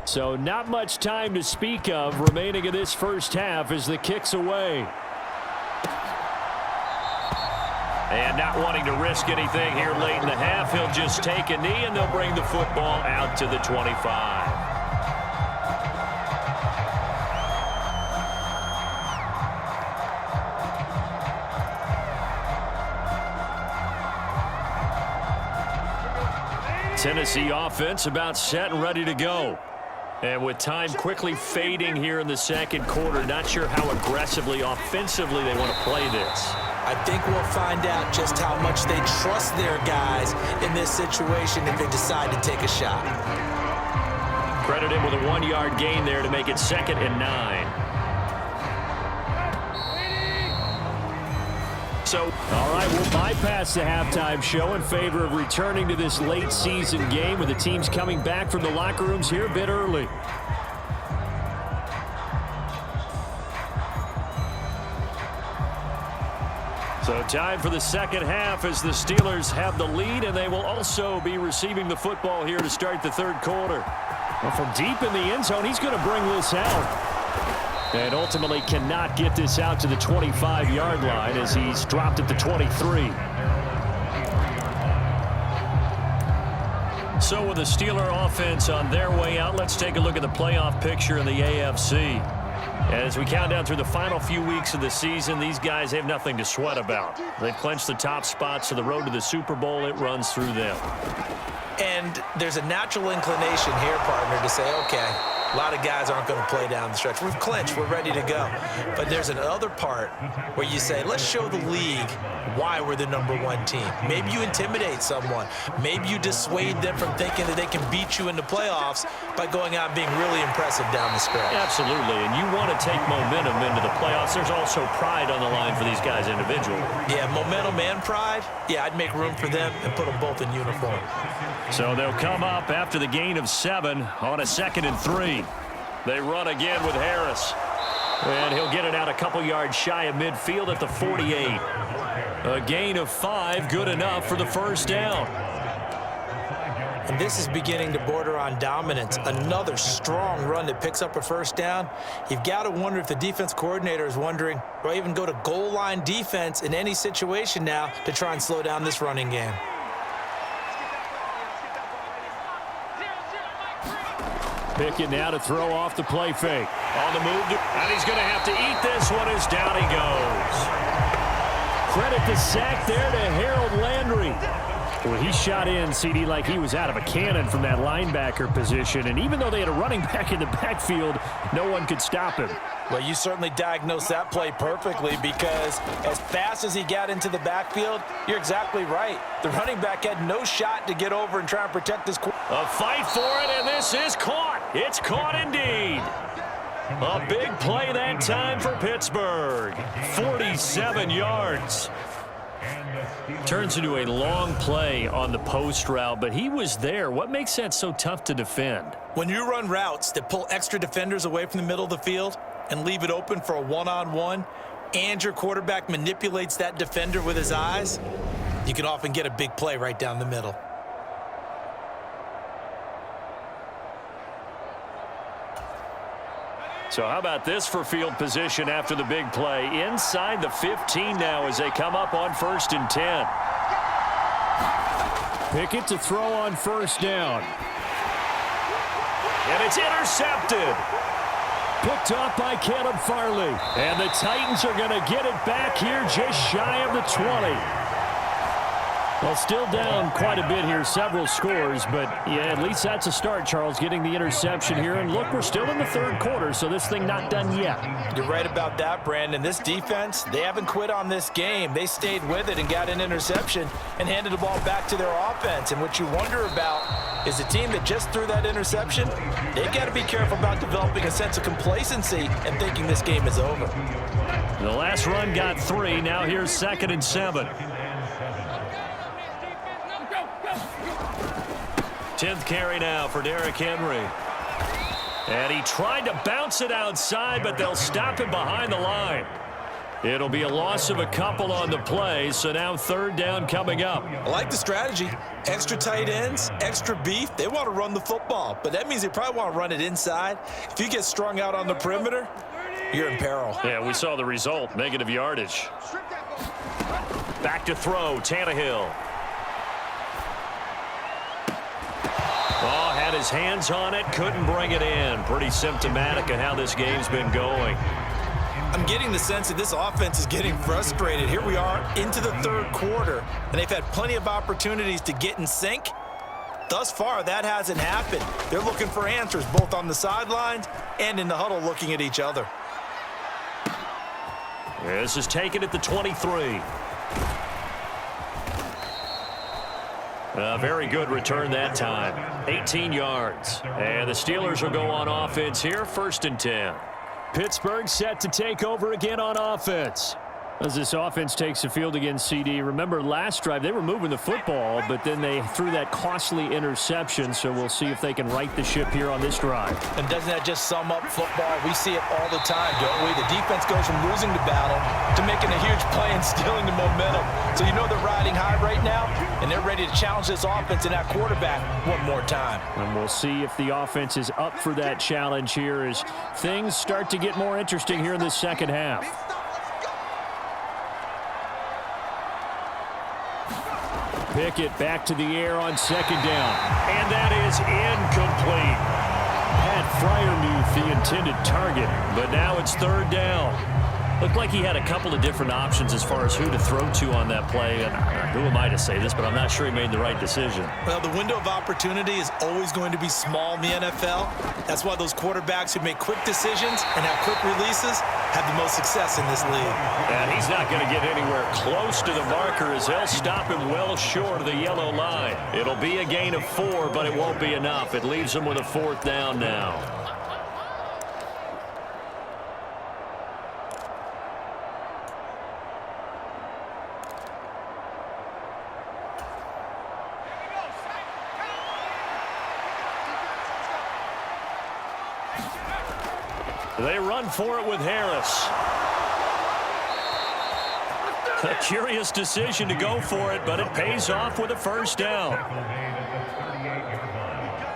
So not much time to speak of remaining in this first half as the kick's away. And not wanting to risk anything here late in the half, he'll just take a knee and they'll bring the football out to the 25. Tennessee offense about set and ready to go. And with time quickly fading here in the second quarter, not sure how aggressively, offensively they want to play this. I think we'll find out just how much they trust their guys in this situation if they decide to take a shot. Credit him with a 1-yard gain there to make it 2nd and 9. So, all right, we'll bypass the halftime show in favor of returning to this late season game with the teams coming back from the locker rooms here a bit early. So time for the second half as the Steelers have the lead, and they will also be receiving the football here to start the third quarter. Well, from deep in the end zone, he's going to bring this out. And ultimately cannot get this out to the 25-yard line as he's dropped at the 23. So with the Steeler offense on their way out, let's take a look at the playoff picture in the AFC. As we count down through the final few weeks of the season, these guys have nothing to sweat about. They've clinched the top spots, so the road to the Super Bowl, it runs through them. And there's a natural inclination here, partner, to say, okay, a lot of guys aren't going to play down the stretch. We've clinched. We're ready to go. But there's another part where you say, let's show the league why we're the #1 team. Maybe you intimidate someone. Maybe you dissuade them from thinking that they can beat you in the playoffs by going out and being really impressive down the stretch. Absolutely. And you want to take momentum into the playoffs. There's also pride on the line for these guys individually. Yeah, momentum and pride. Yeah, I'd make room for them and put them both in uniform. So they'll come up after the gain of 7 on a 2nd and 3. They run again with Harris. And he'll get it out a couple yards shy of midfield at the 48. A gain of 5, good enough for the first down. And this is beginning to border on dominance. Another strong run that picks up a first down. You've got to wonder if the defense coordinator is wondering, do I even go to goal line defense in any situation now to try and slow down this running game? Pickett now to throw off the play fake. On the move, and he's going to have to eat this one as down he goes. Credit the sack there to Harold Landry. Well, he shot in, CD, like he was out of a cannon from that linebacker position. And even though they had a running back in the backfield, no one could stop him. Well, you certainly diagnosed that play perfectly because as fast as he got into the backfield, you're exactly right. The running back had no shot to get over and try and protect his quarterback. A fight for it, and this is caught. It's caught indeed. A big play that time for Pittsburgh. 47 yards. Turns into a long play on the post route, but he was there. What makes that so tough to defend? When you run routes that pull extra defenders away from the middle of the field and leave it open for a one-on-one, and your quarterback manipulates that defender with his eyes, you can often get a big play right down the middle. So how about this for field position after the big play? Inside the 15 now as they come up on 1st and 10. Pickett to throw on first down. And it's intercepted. Picked off by Caleb Farley. And the Titans are going to get it back here just shy of the 20. Well, still down quite a bit here, several scores, but yeah, at least that's a start, Charles, getting the interception here. And look, we're still in the third quarter, so this thing not done yet. You're right about that, Brandon. This defense, they haven't quit on this game. They stayed with it and got an interception and handed the ball back to their offense. And what you wonder about is the team that just threw that interception, they've got to be careful about developing a sense of complacency and thinking this game is over. The last run got 3. Now here's 2nd and 7. 10th carry now for Derrick Henry. And he tried to bounce it outside, but they'll stop him behind the line. It'll be a loss of a couple on the play, so now third down coming up. I like the strategy. Extra tight ends, extra beef. They want to run the football, but that means they probably want to run it inside. If you get strung out on the perimeter, you're in peril. Yeah, we saw the result, negative yardage. Back to throw, Tannehill. Oh, had his hands on it, couldn't bring it in. Pretty symptomatic of how this game's been going. I'm getting the sense that this offense is getting frustrated. Here we are into the third quarter, and they've had plenty of opportunities to get in sync. Thus far, that hasn't happened. They're looking for answers both on the sidelines and in the huddle looking at each other. This is taken at the 23. A very good return that time. 18 yards. And the Steelers will go on offense here, 1st and 10. Pittsburgh set to take over again on offense. As this offense takes the field against CD, remember last drive they were moving the football, but then they threw that costly interception, so we'll see if they can right the ship here on this drive. And doesn't that just sum up football? We see it all the time, don't we? The defense goes from losing the battle to making a huge play and stealing the momentum. So you know they're riding high right now, and they're ready to challenge this offense and that quarterback one more time. And we'll see if the offense is up for that challenge here as things start to get more interesting here in the second half. Pickett back to the air on 2nd down. And that is incomplete. Pat Fryermuth, the intended target, but now it's 3rd down. Looked like he had a couple of different options as far as who to throw to on that play. And who am I to say this, but I'm not sure he made the right decision. Well, the window of opportunity is always going to be small in the NFL. That's why those quarterbacks who make quick decisions and have quick releases have the most success in this league. And he's not going to get anywhere close to the marker as they'll stop him well short of the yellow line. It'll be a gain of 4, but it won't be enough. It leaves him with a 4th down now. They run for it with Harris. A curious decision to go for it, but it pays off with a 1st down.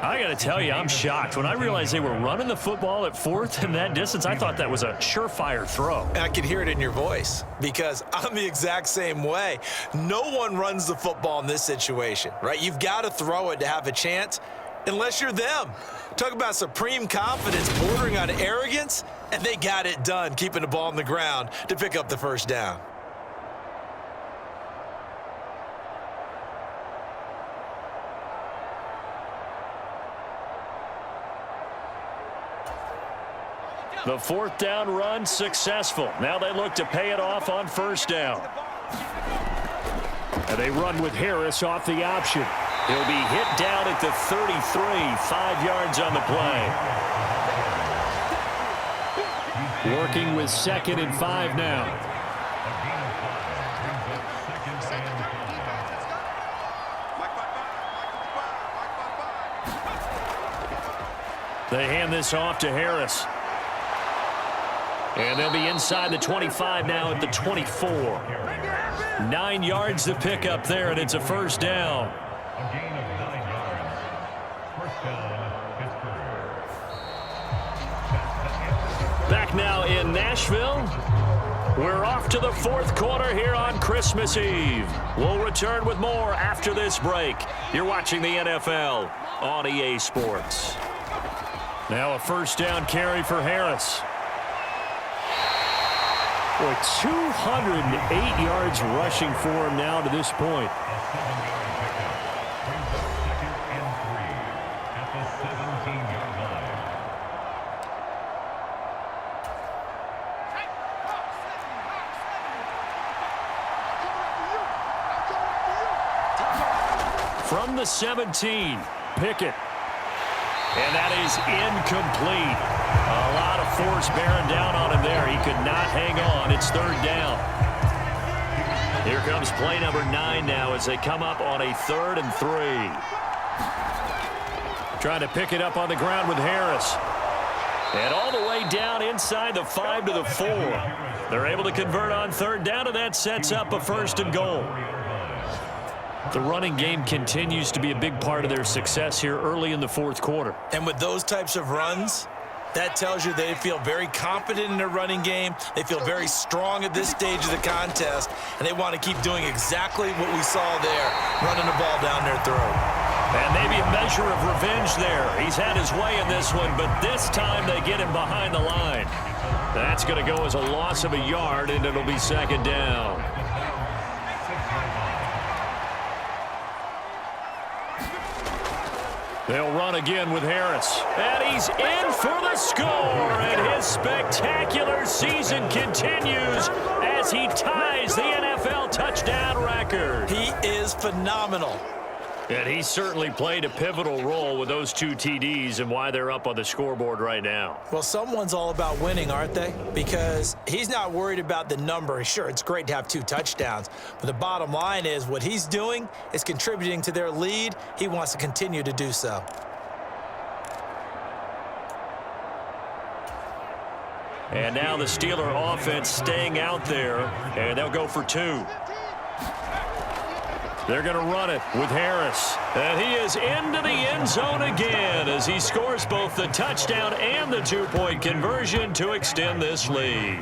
I got to tell you, I'm shocked. When I realized they were running the football at 4th and that distance, I thought that was a surefire throw. I could hear it in your voice because I'm the exact same way. No one runs the football in this situation, right? You've got to throw it to have a chance unless you're them. Talk about supreme confidence bordering on arrogance, and they got it done, keeping the ball on the ground to pick up the 1st down. The 4th down run successful. Now they look to pay it off on 1st down. And they run with Harris off the option. He'll be hit down at the 33, 5 yards on the play. Working with 2nd and 5 now. They hand this off to Harris. And they'll be inside the 25 now at the 24. 9 yards to pick up there, and it's a 1st down. Back now in Nashville. We're off to the 4th quarter here on Christmas Eve. We'll return with more after this break. You're watching the NFL on EA Sports. Now a 1st down carry for Harris. Boy, 208 yards rushing for him now to this point. From the 17, Pickett. And that is incomplete. A lot of force bearing down on him there. He could not hang on. It's 3rd down. Here comes play number 9 now as they come up on a 3rd and 3. Trying to pick it up on the ground with Harris. And all the way down inside the 5 to the 4. They're able to convert on third down, and that sets up a 1st and goal. The running game continues to be a big part of their success here early in the 4th quarter. And with those types of runs, that tells you they feel very confident in their running game. They feel very strong at this stage of the contest, and they want to keep doing exactly what we saw there, running the ball down their throat. And maybe a measure of revenge there. He's had his way in this one, but this time they get him behind the line. That's going to go as a loss of a yard, and it'll be 2nd down. They'll run again with Harris. And he's in for the score. And his spectacular season continues as he ties the NFL touchdown record. He is phenomenal. And he certainly played a pivotal role with those 2 TDs and why they're up on the scoreboard right now. Well, someone's all about winning, aren't they? Because he's not worried about the number. Sure, it's great to have 2 touchdowns, but the bottom line is what he's doing is contributing to their lead. He wants to continue to do so. And now the Steeler offense staying out there, and they'll go for 2. They're going to run it with Harris. And he is into the end zone again as he scores both the touchdown and the 2-point conversion to extend this lead.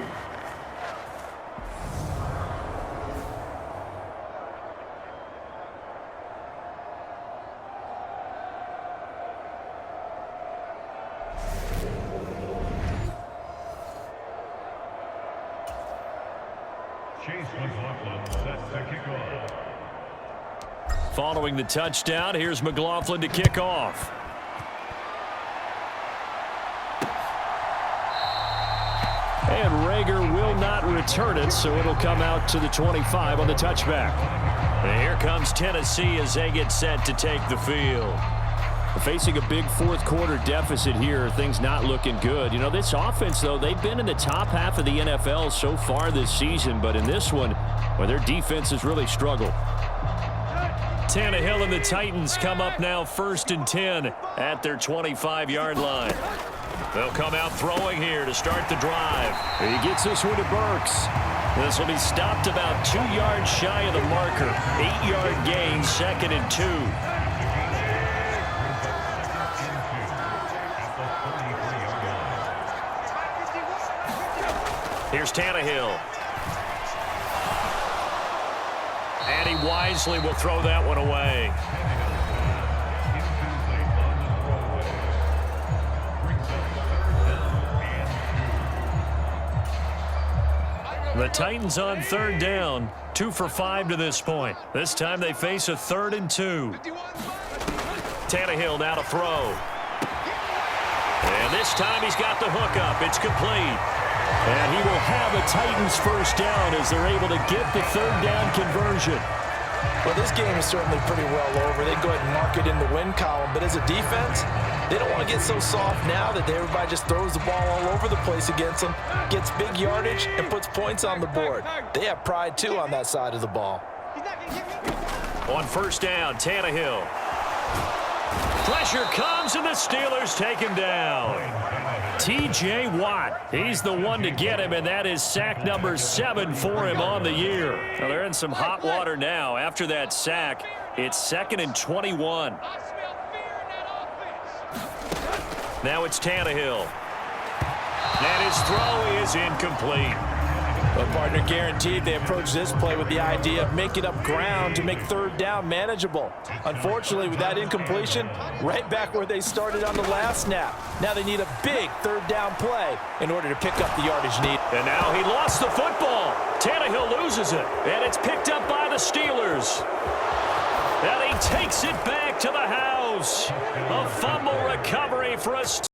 Following the touchdown, here's McLaughlin to kick off. And Rager will not return it, so it'll come out to the 25 on the touchback. And here comes Tennessee as they get set to take the field. Facing a big 4th quarter deficit here, things not looking good. You know, this offense, though, they've been in the top half of the NFL so far this season, but in this one, well, their defense has really struggled. Tannehill and the Titans come up now 1st and 10 at their 25-yard line. They'll come out throwing here to start the drive. He gets this one to Burks. This will be stopped about 2 yards shy of the marker. 8-yard gain, 2nd and 2. Here's Tannehill. And he wisely will throw that one away. The Titans on 3rd down, 2 for 5 to this point. This time they face a 3rd and 2. Tannehill now to throw. And this time he's got the hook up. It's complete. And he will have a Titans 1st down as they're able to get the 3rd down conversion. Well, this game is certainly pretty well over. They go ahead and mark it in the win column. But as a defense, they don't want to get so soft now that everybody just throws the ball all over the place against them, gets big yardage, and puts points on the board. They have pride, too, on that side of the ball. On 1st down, Tannehill. Pressure comes, and the Steelers take him down. T.J. Watt, he's the one to get him, and that is sack number 7 for him on the year. Now, they're in some hot water now. After that sack, it's 2nd and 21. Now it's Tannehill. And his throw is incomplete. Well, partner, guaranteed they approach this play with the idea of making up ground to make 3rd down manageable. Unfortunately, with that incompletion, right back where they started on the last snap. Now they need a big 3rd down play in order to pick up the yardage needed. And now he lost the football. Tannehill loses it, and it's picked up by the Steelers. And he takes it back to the house. A fumble recovery for a